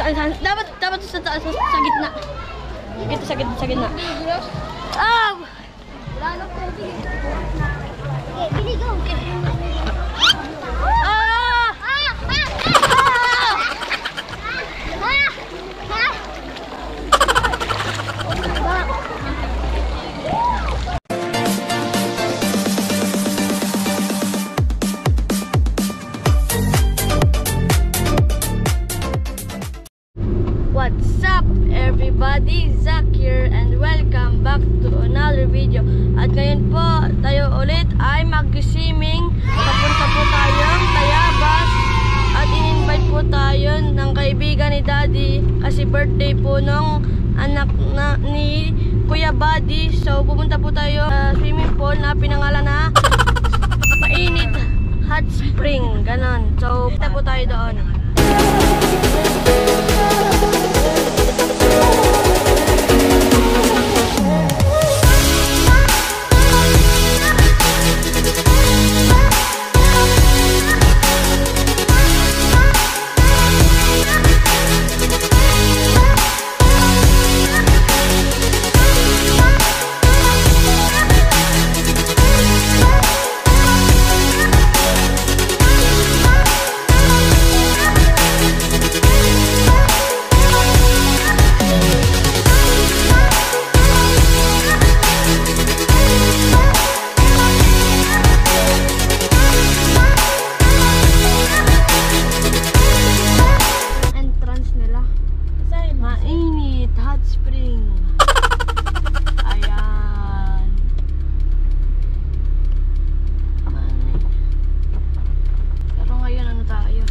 Dapat sa gitna. Dito sa gitna. Ah! Wala na po. Go. What's up everybody, Zach here and welcome back to another video. At ngayon po tayo ulit ay mag-swimming. Papunta po tayong Tayabas at in-invite po tayo ng kaibigan ni Daddy kasi birthday po nung anak ni Kuya Buddy. So pupunta po tayo sa swimming pool na pinangalan na Mainit Hot Spring, ganon. So kita po tayo doon. Mainit Hot Spring. Ayan. Pero ngayon ano tayo?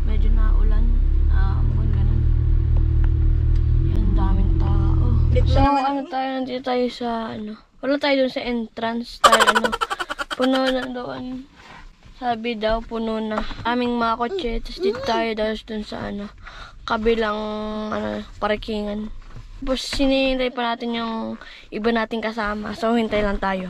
Medyo naulan. Ganun. Yan, daming tao. So ano tayo, nandito tayo sa wala tayo dun sa entrance. Tayo puno na doon. Sabi daw puno na. Aming mga kotse. Tapos dito tayo dun sa kabilang parkingan. Tapos sinihintay pa natin yung iba nating kasama. So hintay lang tayo.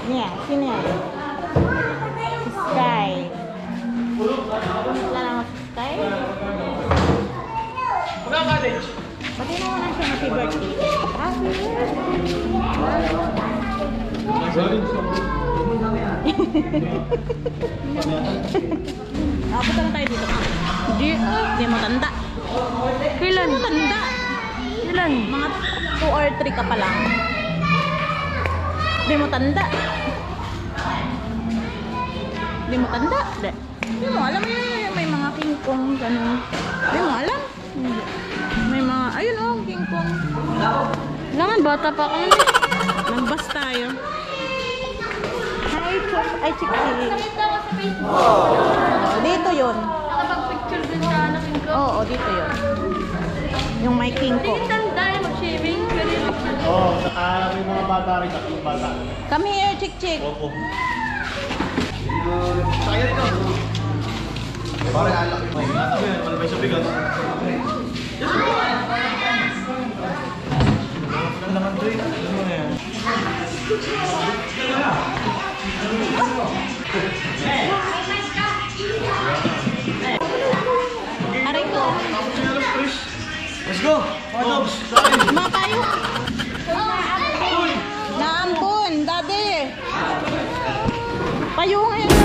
Yeah, sini. Sky. Wala lang sky. Pati na naman siya happy birthday. Happy Punta na tayo dito. Hindi matanda. Kailan? Matanda. Kailan? Mga 2 or 3 ka pa lang. Hindi matanda. Hindi matanda. Hindi mo alam yun. May mga King Kong. Ganun. Hindi mo alam. May mga, ayun King Kong. Naman, bata pa kami. Nagbas tayo. Hi, Chiki. Dito yun. Nakapag-picture din sa King Kong. Oo, dito yun. Yung may King Kong. Hindi tanda yung mag-shaving. Oo, saka may mga bata rin, tatlong bata. Come here, Chik. Oo. Saya ito. Parang alak yung mga. Ano yan? Ano ba yung sabigan? Ano naman ito yun? Ano mo na yan? Aray ko. Let's go! Mga dogs! Mga payo. Naambon, Daddy. Payo ngayon.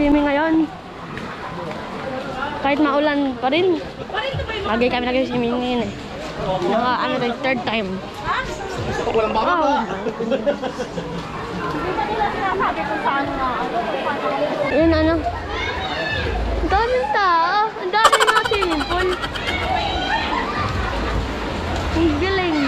swimming ngayon. Kahit maulan pa rin. Lagi kami nag-swimming ngayon eh. Naka ano rin, third time. Walang baka pa. Yun ano. Ang daming tao. Ang daming mga swimming pool. Ang galing.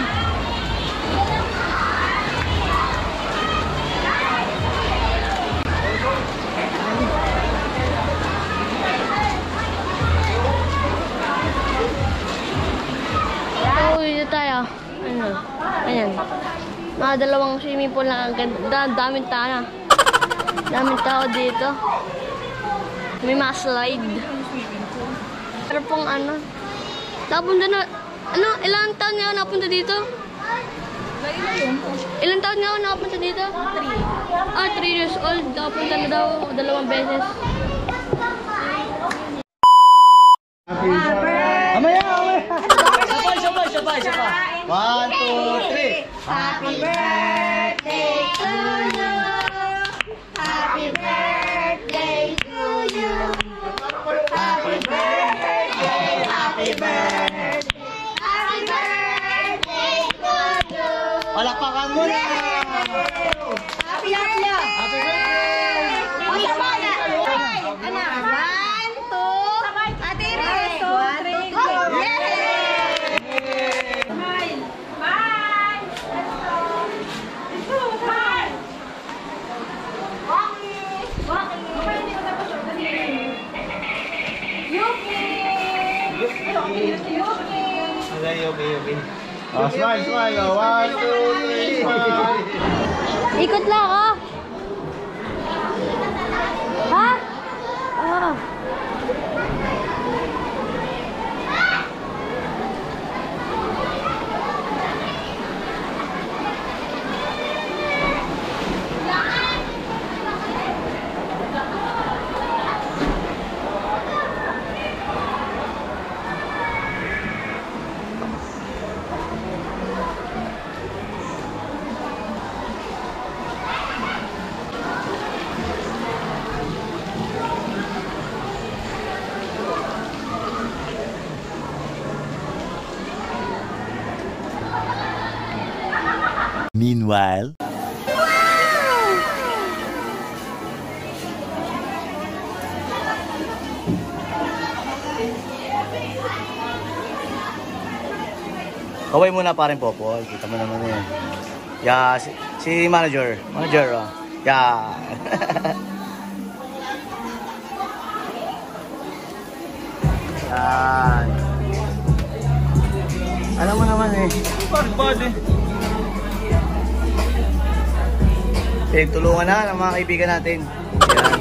Uwi na tayo. Ano? Ayan. Mga dalawang swimming pool na ganda. Daming tao na. Daming tao dito. May mga slide. Pero pong ano. Napunta na. Ano? Ilang taon nga ako napunta dito? Ilang taon nga ako napunta dito? 3. Ah, 3 years old. Napunta na daw 2 beses. Amaya! Sabay! 1, 2, 3. Happy birthday to you. Happy birthday to you. Happy birthday. Happy birthday. Happy birthday to you. Palakpakan mo na! Happy birthday. Happy birthday! O, sabay na. Ano? 1, 2, Ate Iris. 1, 2, 3, go. Yay! Okay. Smile. 1, 2, 3, smile. Ikot lang ako. Ha? Ah. Meanwhile, Kaway muna pa rin, Popo. Kita mo naman yun. Yeah, si manager. Manager, oh. Yeah. Yan. Alam mo naman eh. Bad. Tulungan na ng mga kaibigan natin. Yan.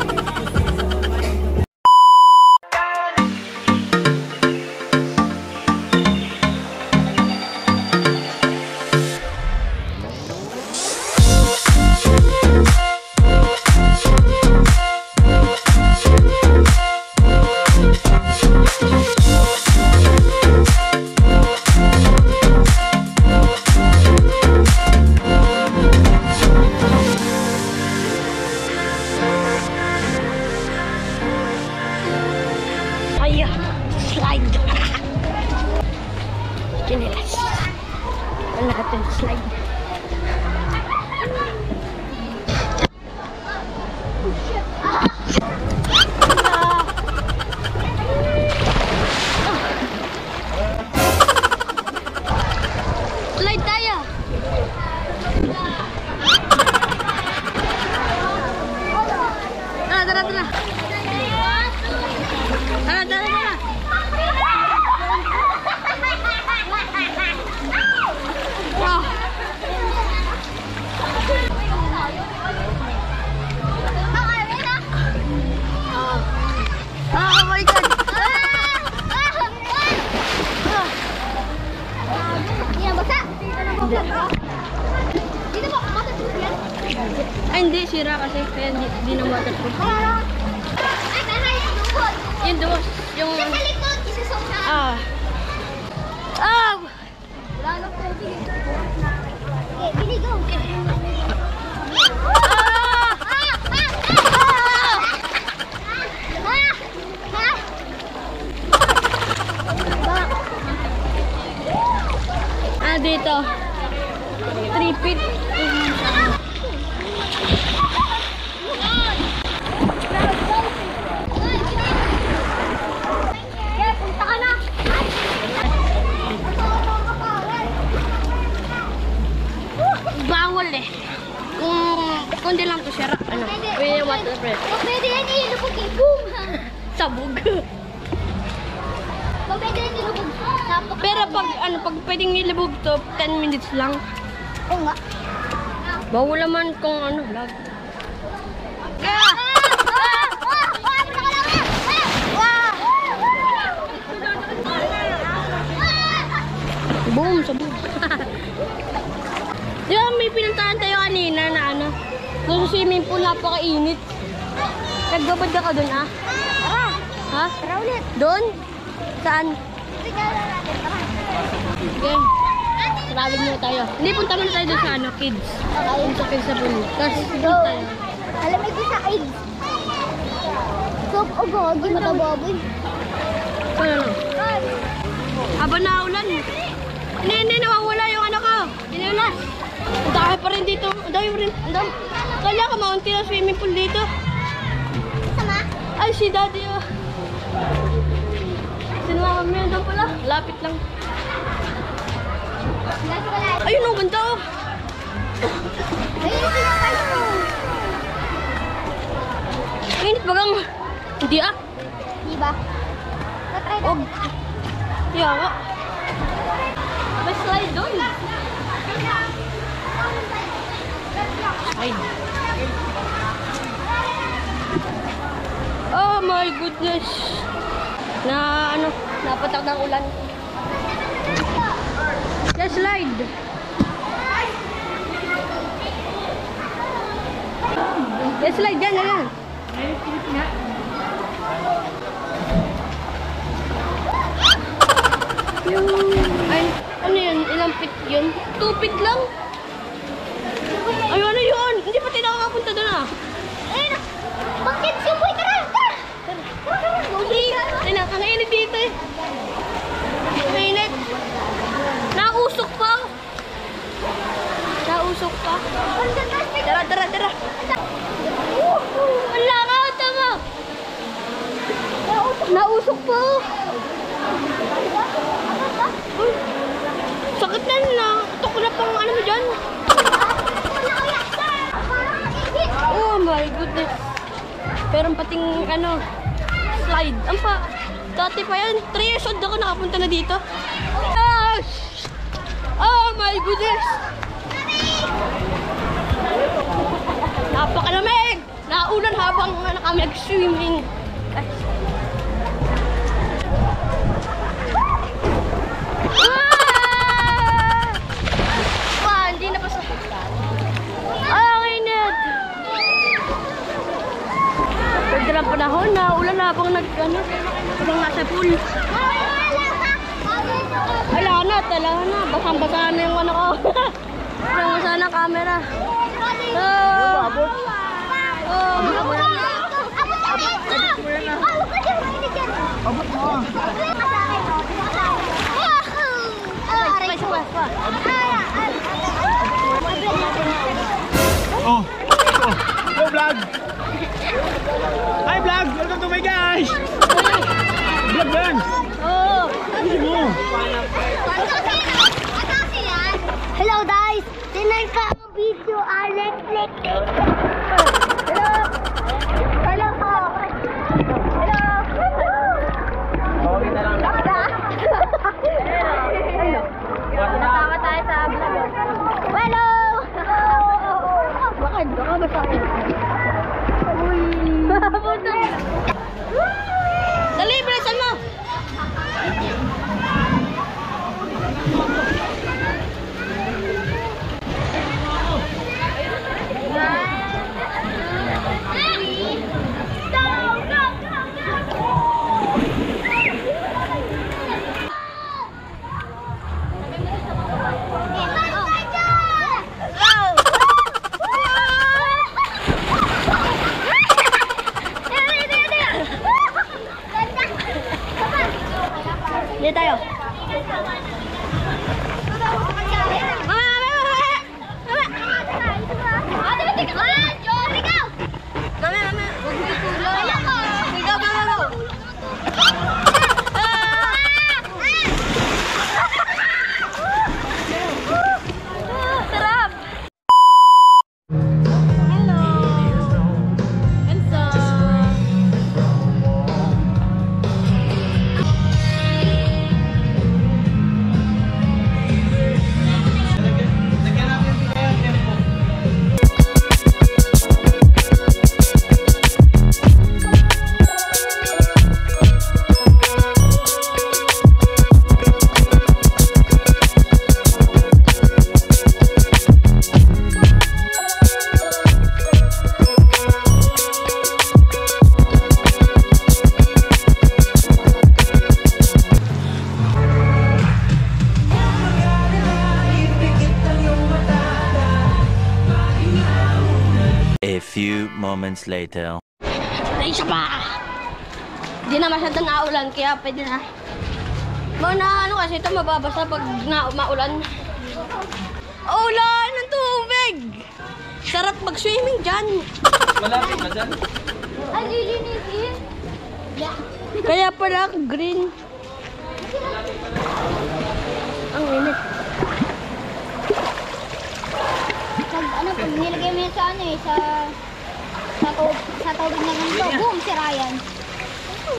Slide. Chinelas. Wala natin slide. Slide tayo. Tara. Tara. Wow. Oh my God. Dito po, waterproof yan. Ay, hindi. Sira kasi. Kaya hindi na waterproof. Ay, nanay, lukot. Yung duwas. Yung... Sa likod, isusok na. Ah. Ah! Lalo po, bili. Okay, bili, go. Ah! dito. 3 feet. Punta ka na. Bawal eh. Kung di lang to sira. Ano? Pwede waterproof. Pwede yan ilubog eh. Boom! Sabog. Pwede yan ilubog. Pero pag pwedeng nilubog to, 10 minutes lang. Oo nga. Bawal naman kung ano, lag. Boom, sabog. Di ba may pinuntahan tayo kanina na ano? Doon sa swimming pool, napakainit. Nagbabad ka doon ah? Tara! Ha? Tara ulit! Doon? Saan? Tignan natin. Tara! Okay. Travel muna tayo. Hindi, punta muna tayo doon sa ano, kids. Punta kayo sa pool. Tapos Go! tayo. Alam mo sa AIDS. So, gagi matababoy. Ano lang? Aba naulan. Hindi, nawawala yung ano ko. Dinulas. Ang dami pa rin dito. Ang dami pa rin. Kala ka maunti na swimming pool dito. Sama? Ay, si daddy oh. Sinama kami doon pala. Lapit lang. Ayun oh, ganda oh. Ayun, sinakay ko. Init bagang. Hindi ah. Diba? Natry Oh. natin. Kaya nga. May slide doon. Slide. Oh my goodness. Na ano, napatak ng ulan. Yeah, slide. Yeah, slide yan, yan. Ay, ano yun? Ilang feet yun? 2 feet lang? Ay, ano yun? Hindi pa tayo nakakapunta doon ah. Ayun, bakit siya tara! Tara! Hindi. Ang init dito eh. Ang init. Nausok pa. Nausok pa. Tara. Wala ka, tama. Nausok pa. Sakit na. Tukla pang ano mo dyan. Oh my goodness. Pero pating ano, slide. Ang pa, dati pa yan. 3 years old ako nakapunta na dito. Oh my goodness. Napakalamig. Naulan habang kami nag-swimming. Hindi na pa sa... Ang init. Pwede lang panahon na ulan habang habang nasa pool. Wala na. Basang-basa na yung ano ko. Basang-basa na camera. Abot mo. Oh. Go vlog. Hi vlog. Welcome to my guys. Vlog yan. Oh. Ano mo? Hello guys! Tinan ka ang video, Alex. Hello po! Hello! Okay na lang. Kasama tayo sa vlog. Hello! Bakit? Baka ba sa akin? Uy. Dali, bilisan mo! Hindi tayo. moments later. Ay, isa pa! Hindi na masyadong naulan, kaya pwede na. Mga ano kasi ito mababasa pag maulan. Ulan ng tubig! Sarap mag-swimming dyan. Malapit na dyan. Ay, lilinisin. Kaya pala green. Ang init. Pag nilagay mo yan sa ano eh, sa tubig na ganito, boom, si Ryan.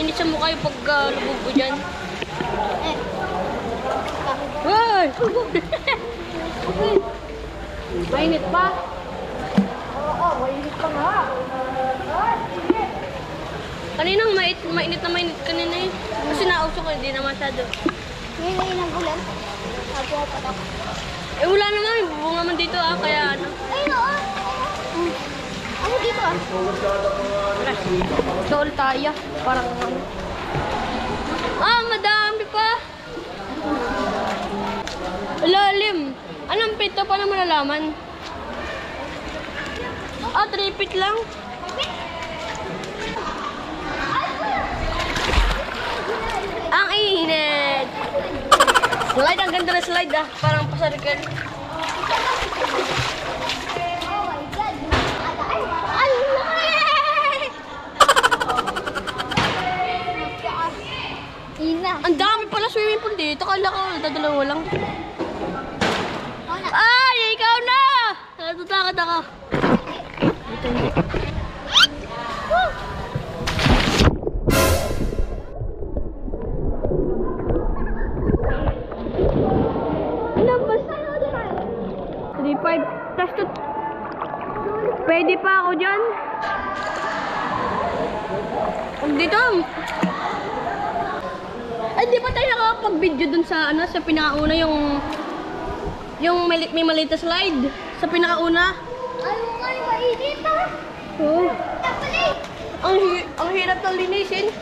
Init sa mukha yung pag lububo dyan. Eh, Hey! Mainit pa? oo, mainit pa nga. Kaninang mainit kanina eh. Kasi nausok ko, hindi na masyado. Ngayon ang ulan. Sabi ko pa ako. Eh wala naman, bubunga man dito kaya ano. Ayun oo. Ano dito ah? Doon tayo, parang ano. Madami pa! Lalim! Anong pito pa na malalaman? 3 feet lang. Ang init! Slide, ang ganda na slide parang pasarikal. Oh my God. Ina. Ang dami pala swimming pool dito. Kala ko, dadalawa lang. Oh, na. Ay, ikaw na! Natatakot ako. Ito hindi. Ilang bus? 3.5. Tapos to... Pwede pa ako dyan. Huwag dito. Ay, di ba tayo nakakapag-video dun sa, ano, sa pinakauna yung may maliit na slide? Sa pinakauna? Ayaw nga yung mainit ah. Oo. Tapos Ang hirap ng linisin.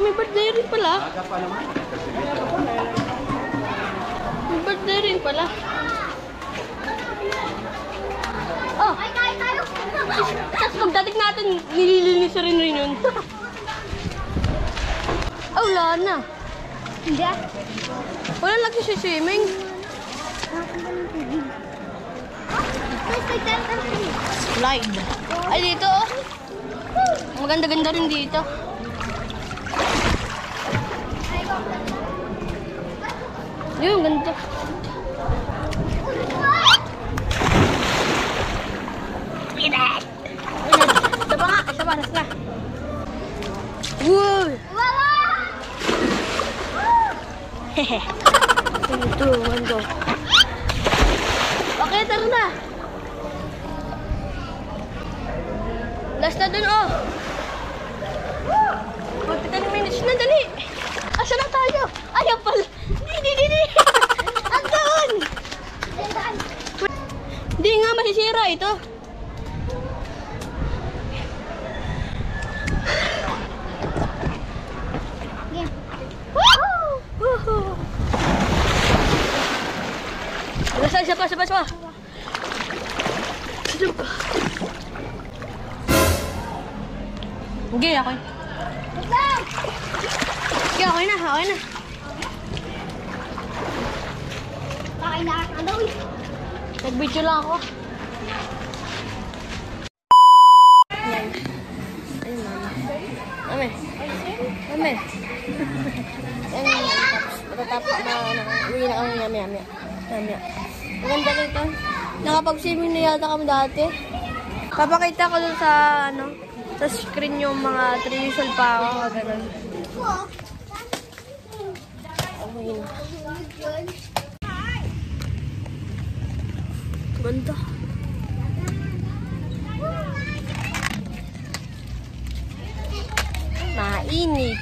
May birthday rin pala. May birthday rin pala. Oh, ay, kain tayo. tapos pagdating natin, nililinis rin yun. Wala na. Hindi ah. Wala lagi si swimming. Slide. Ay, dito oh. Maganda-ganda rin dito. Yun, ganda. Inat! Isa pa nga, isa pa, last na. Wow! Hehe. 3, 2, 1, go. Okay, tara na. Last na dun, oh. 10 minutes na, dali. Asa na tayo? Ayaw pala. Di. Andun! Hindi nga, masisira ito. Woohoo! Isa pa. Sige, okay. Sige, okay na. Kain na ka daw eh. Nag-video lang ako. Yan. Ayun, mama. Mami. Yan, matatapos na, uwi na kami mamaya. Maganda rito. Nakapag-swimming na yata kami dati. Papakita ko dun sa, sa screen yung mga 3 usual pa ako. Ganun. Okay na. Ganda. Mainit.